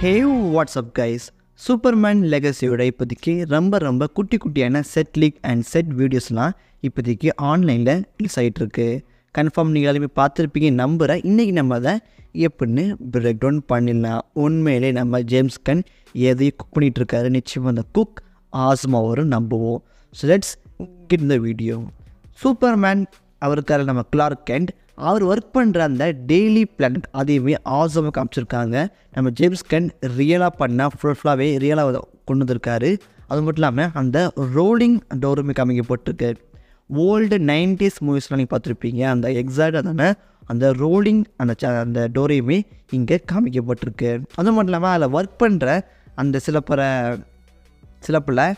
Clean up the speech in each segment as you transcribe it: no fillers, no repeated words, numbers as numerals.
ஹே WhatsApp guys, Superman லெகசியோட இப்போதைக்கு ரொம்ப குட்டியான செட் லீக் அண்ட் செட் வீடியோஸ்லாம் இப்போதைக்கு ஆன்லைனில் ரிலீஸ் ஆகிட்டுருக்கு. கன்ஃபார்ம் நீங்கள் எல்லாமே பார்த்துருப்பீங்க நம்புகிறேன். இன்றைக்கி நம்ம அதை எப்படின்னு பிரேக் டவுன் பண்ணிடலாம். உண்மையிலே நம்ம ஜேம்ஸ் கன் எதையும் குக் பண்ணிகிட்ருக்காரு. நிச்சயமாக அந்த குக் ஆசமாக வரும் நம்புவோம். ஸோ லெட்ஸ் கெட் இந்த வீடியோ. சூப்பர்மேன் அவருக்கார நம்ம கிளார்க் கெண்ட் அவர் ஒர்க் பண்ணுற அந்த டெய்லி பிளானட் அதையுமே ஆசமாக காமிச்சிருக்காங்க. நம்ம ஜேம்ஸ் கன் ரியலாக பண்ணால் ஃபுல்லாகவே ரியலாக கொண்டு வந்திருக்காரு. அது மட்டும் இல்லாமல் அந்த ரோலிங் டோருமே காமிக்கப்பட்டிருக்கு. ஓல்டு 90s மூவிஸ்லாம் நீங்கள் பார்த்துருப்பீங்க. அந்த எக்ஸாக்டாக தானே அந்த ரோலிங் அந்த டோரையுமே இங்கே காமிக்கப்பட்டிருக்கு. அது மட்டும் இல்லாமல் அதில் ஒர்க் பண்ணுற அந்த சிலப்பில்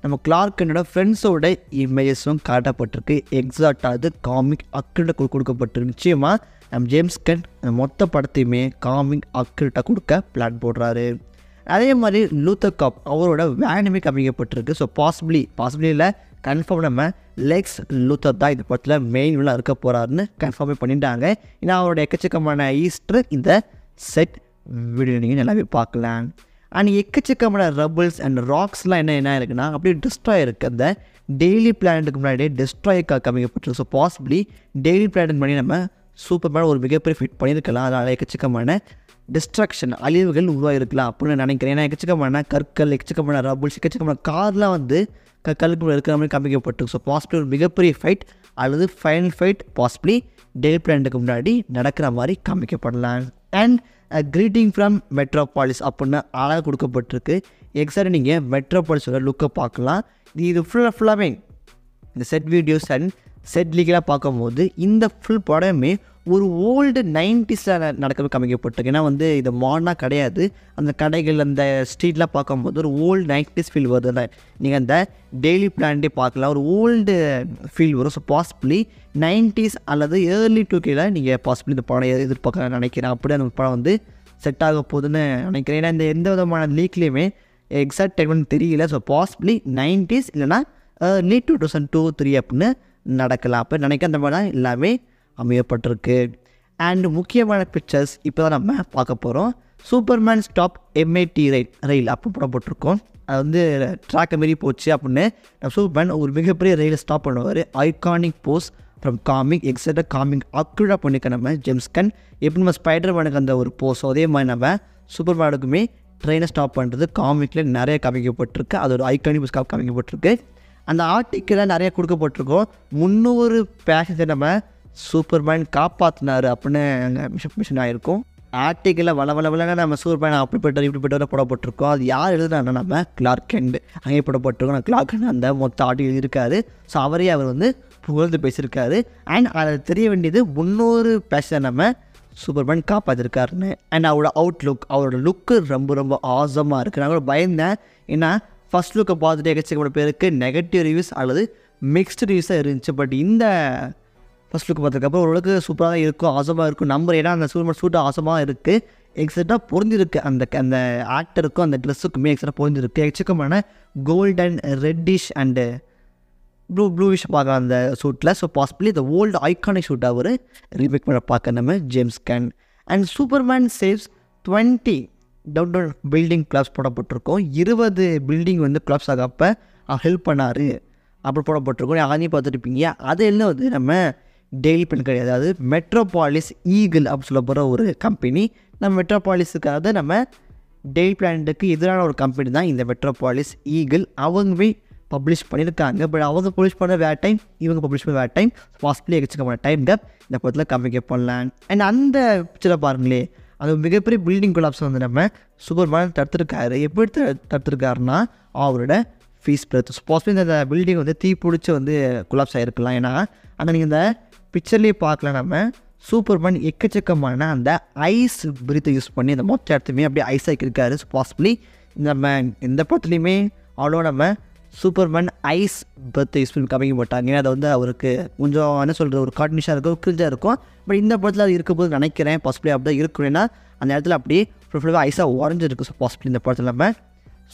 நம்ம கிளார்க்கனோட ஃப்ரெண்ட்ஸோட இமேஜஸும் காட்டப்பட்டிருக்கு. எக்ஸாக்டாக அது காமிக் அக்யூரேட்டாக கொடுக்கப்பட்டிருக்கு. நிச்சயமாக நம்ம ஜேம்ஸ் கன் மொத்த படத்தையுமே காமிக் அக்யூரேட்டாக கொடுக்க பிளான் போடுறாரு. அதே மாதிரி லூத்தர் காப் அவரோட வேனுமே காமிக்கப்பட்டிருக்கு. ஸோ பாசிபிளி இல்லை, கன்ஃபார்ம் நம்ம லெக்ஸ் லூத்தர் தான் இந்த படத்தில் மெயின் வில்லனாக இருக்க போகிறாருன்னு கன்ஃபார்மே பண்ணிட்டாங்க. ஏன்னா அவரோட எக்கச்சக்கமான ஈஸ்டர் இந்த செட் வீடியோ நீங்கள் நல்லாவே பார்க்கலாம். அண்ட் எக்கச்சக்கமான ரபிள்ஸ் அண்ட் ராக்ஸ்லாம் என்ன இருக்குன்னா அப்படியே டிஸ்ட்ராய் இருக்குது. அந்த டெய்லி பிளானட்டுக்கு முன்னாடியே டிஸ்ட்ராய்க்காக காமிக்கப்பட்டிருக்கு. ஸோ பாசிபிளி டெய்லி பிளானட் பண்ணி நம்ம சூப்பர்மேன் ஒரு மிகப்பெரிய ஃபிட் பண்ணியிருக்கலாம். அதனால் எக்கச்சக்கமான டிஸ்ட்ராக்ஷன் அழிவுகள் உருவாகிருக்கலாம் அப்படின்னு நினைக்கிறேன். ஏன்னா எக்கச்சக்கமான கற்கள், எக்கச்சக்கமான ரபிள்ஸ், எக்கச்சக்கமான கார்லாம் வந்து கல்லுக்கு இருக்கிற மாதிரி காமிக்கப்பட்டிருக்கு. ஸோ பாசிபிளி ஒரு மிகப்பெரிய ஃபைட் அல்லது ஃபைனல் ஃபைட் பாசிபிளி டெய்லி பிளானட்டுக்கு முன்னாடி நடக்கிற மாதிரி காமிக்கப்படலாம். அண்ட் க்ரீட்டிங் ஃப்ரம் மெட்ரோபாலிஸ் அப்படின்னு அழகாக கொடுக்கப்பட்டிருக்கு. எக்ஸாக்டாக நீங்கள் மெட்ரோபாலிஸோட லுக்கை பார்க்கலாம். இது ஃபுல்லாகவே இந்த செட் வீடியோஸ் அண்ட் செட் லீக்கெலாம் பார்க்கும்போது இந்த ஃபுல் படமே ஒரு ஓல்டு 90s நடக்கவே காமிக்கப்பட்டிருக்கு. ஏன்னா வந்து இது மாடர்னாக கிடையாது. அந்த கடைகள் அந்த ஸ்ட்ரீட்லாம் பார்க்கும்போது ஒரு ஓல்டு 90s ஃபீல் வருது. நீங்கள் அந்த டெய்லி பிளான்டே பார்க்கலாம், ஒரு ஓல்டு ஃபீல் வரும். ஸோ பாசிபிளி 90s அல்லது ஏர்லி 2Kல நீங்கள் பாசிபிளி இந்த படம் எதிர்பார்க்க நினைக்கிறேன். அப்படியே அந்த படம் வந்து செட் ஆக போகுதுன்னு நினைக்கிறேன். ஏன்னா இந்த எந்த விதமான லீக்லேயுமே எக்ஸாக்ட் டைம் தெரியல. ஸோ பாசிபிளி 90s இல்லைனா ஏர்லி 2002-3 அப்படின்னு நடக்கலாம். அப்போ நினைக்க அந்த மாதிரி தான் எல்லாமே அமையப்பட்டிருக்கு. அண்ட் முக்கியமான பிக்சர்ஸ் இப்போ தான் நம்ம பார்க்க போகிறோம். சூப்பர்மேன் ஸ்டாப் MIT ரயில் அப்போ போடப்பட்டிருக்கோம். அது வந்து ட்ராக்கை மாரி போச்சு அப்படின்னு நம்ம சூப்பர்மேன் ஒரு மிகப்பெரிய ரயிலை ஸ்டாப் பண்ணுவார். ஐகானிக் போஸ் ஃப்ரம் காமிக் எக்ஸாக்டாக காமிக் அக்யூரேட்டாக பண்ணிக்க நம்ம ஜேம்ஸ் கன் எப்படி நம்ம ஸ்பைடர்மேனுக்கு அந்த ஒரு போஸோ அதே மாதிரி நம்ம சூப்பர்மேனுக்குமே ட்ரெயினை ஸ்டாப் பண்ணுறது காமிக்கில் நிறைய காமிக்கப்பட்டிருக்கு. அது ஒரு ஐகானிக் போஸ் காமிக்கப்பட்டிருக்கு. அந்த ஆர்டிக்கில் நிறைய கொடுக்கப்பட்டிருக்கோம். 300 பேசஞ்சர் நம்ம சூப்பர்மேன் காப்பாற்றினார் அப்படின்னு அங்கே மிஷன் ஆகிருக்கும். ஆர்டிக்கில் வளவளன்னு நம்ம சூப்பர்மேன் இப்படிப்பட்டவரை போடப்பட்டிருக்கோம். அது யார் எழுதுனா நம்ம கிளார்க் கெண்ட் அங்கே போடப்பட்டிருக்கோம். நான் கிளார்க் கெண்ட் அந்த மொத்த ஆர்டிக்கல் இருக்காரு. ஸோ அவர் வந்து புகழ்ந்து பேசியிருக்காரு. அண்ட் அதில் தெரிய வேண்டியது 300 பேசஞ்சர் நம்ம சூப்பர்மேன் காப்பாற்றிருக்காருன்னு. அண்ட் அவரோட லுக்கு ரொம்ப ஆசமாக இருக்குது. நான் கூட பயந்தேன். ஏன்னா ஃபஸ்ட் லுக்கை பார்த்துட்டு எக்கச்சக்கப்பட்ட பேருக்கு நெகட்டிவ் ரிவ்யூஸ் அல்லது மிக்ஸ்டு ரிவ்யூஸாக இருந்துச்சு. பட் இந்த ஃபஸ்ட் லுக்கு பார்த்ததுக்கப்புறம் ஓரளவுக்கு சூப்பராக தான் இருக்கும், ஆசமாக இருக்கும் நம்பர். ஏன்னா அந்த சூப்பர்மேன் சூட்டு ஆசமாக இருக்குது. எக்ஸாக்டாக பொருந்திருக்கு. அந்த ஆக்டருக்கும் அந்த ட்ரெஸ்ஸுக்குமே எக்ஸாக்டாக பொருந்திருக்கு. எக்கச்சக்கமான கோல்டன் ரெட்டிஷ் அண்டு ப்ளூவிஷ் பார்க்கலாம் அந்த சூட்டில். ஸோ பாசிபிளி இந்த ஓல்டு ஐகானிக் சூட் அவர் ரீமேக் பண்ண பார்க்க நம்ம James Gunn. And Superman saves 20 town building collapse போடப்பட்டிருக்கோம். 20 பில்டிங் வந்து கிளப்ஸ் ஆகப்போ ஹெல்ப் பண்ணார் அப்படி போடப்பட்டிருக்கோம். அதையும் பார்த்துருப்பீங்க. அது எல்லாம் வந்து நம்ம டெய்லி பென் கிடையாது, அதாவது மெட்ரோபாலிஸ் ஈகிள் அப்படின்னு சொல்ல போகிற ஒரு கம்பெனி. நம்ம மெட்ரோபாலிஸுக்காக நம்ம டெய்லி பிளானட்டுக்கு எதிரான ஒரு கம்பெனி தான் இந்த மெட்ரோபாலிஸ் ஈகிள். அவங்கவே பப்ளிஷ் பண்ணியிருக்காங்க. பட் அவங்க பப்ளிஷ் பண்ண வேறு டைம், இவங்க பப்ளிஷ் பண்ண வேறு டைம். பாசிபிளி எக்கச்சக்கமான டைம் கேப் இந்த படத்தில் கம்மிக்க பண்ணலாம். அண்ட் அந்த பிக்சரை பாருங்களே, அது மிகப்பெரிய பில்டிங் கொலாப்ஸ் வந்து நம்ம சூப்பர்மேன் தடுத்துருக்காரு. எப்படி தடுத்துருக்காருன்னா அவரோட ஃபீஸ் பிரத்து. பாசிபிளி இந்த பில்டிங் வந்து தீ பிடிச்சி வந்து கொலாப்ஸ் ஆகிருக்கலாம். ஏன்னா ஆனால் நீங்கள் இந்த பிக்சர்லேயே பார்க்கலாம், நம்ம சூப்பர்மேன் எக்கச்சக்கமான அந்த ஐஸ் பிரீத்தை யூஸ் பண்ணி அந்த மொத்த இடத்துலையுமே அப்படியே ஐஸ் ஆகியிருக்காரு. ஸோ பாசிபிளி நம்ம எந்த படத்துலையுமே அவ்வளோ நம்ம சூப்பர்மேன் ஐஸ் பிரத்தை யூஸ் பண்ணி காமிக்க மாட்டாங்க. அதை வந்து அவருக்கு கொஞ்சம் என்ன சொல்கிறது ஒரு கார்டினிஷாக இருக்கும், கிரிஞ்சாக இருக்கும். பட் இந்த படத்தில் அது இருக்கும்போது நினைக்கிறேன் பாசிபிளி அப்படி தான் இருக்கும். ஏன்னா அந்த இடத்துல அப்படியே ஃபுல்லாக ஐஸாக உடஞ்சிருக்கு. ஸோ பாசிபிளி இந்த படத்தில் நம்ம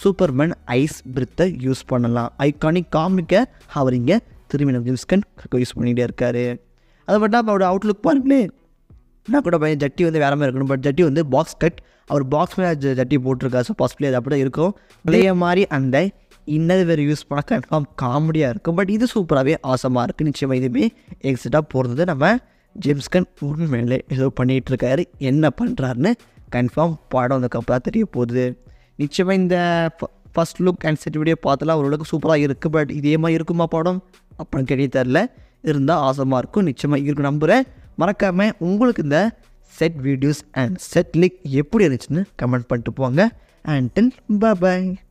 சூப்பர்மேன் ஐஸ் பிரத்தை யூஸ் பண்ணலாம். ஐகானிக் காமிக்க அவர் இங்கே திரும்பி நம்ம ஜேம்ஸ் கன் யூஸ் பண்ணிகிட்டே இருக்கார். அது மட்டும் அவரோட அவுட்லுக் பாருங்களே, நான் கூட பையன் ஜட்டி வந்து வேறு மாதிரி இருக்கணும், பட் ஜட்டி வந்து பாக்ஸ் கட், அவர் பாக்ஸ் மேலே ஜட்டி போட்டிருக்கா. ஸோ பாசிபிளி அது அப்படி தான் இருக்கும். அதே மாதிரி அந்த இன்னது வேறு யூஸ் பண்ணால் கன்ஃபார்ம் காமெடியாக இருக்கும். பட் இது சூப்பராகவே ஆசமாக இருக்குது. நிச்சயமாக இதுவுமே எக்ஸிட்டாக போகிறது நம்ம ஜேம்ஸ் கன் உண்மையிலே ஏதோ பண்ணிகிட்ருக்காரு. என்ன பண்ணுறாருன்னு கன்ஃபார்ம் படம் அதுக்கப்புறம் தெரிய போகுது. நிச்சயமாக இந்த first look and set video பார்த்தலாம் ஓரளவுக்கு சூப்பராக இருக்குது. பட் இதே மாதிரி இருக்குமா படம் அப்படின்னு கேட்டே தெரில, இருந்தால் ஆசமாக இருக்கும். நிச்சயமாக இருக்கும் நம்புகிறேன். மறக்காமல் உங்களுக்கு இந்த set videos and set like எப்படி இருந்துச்சுன்னு கமெண்ட் பண்ணிட்டு போங்க. And till by.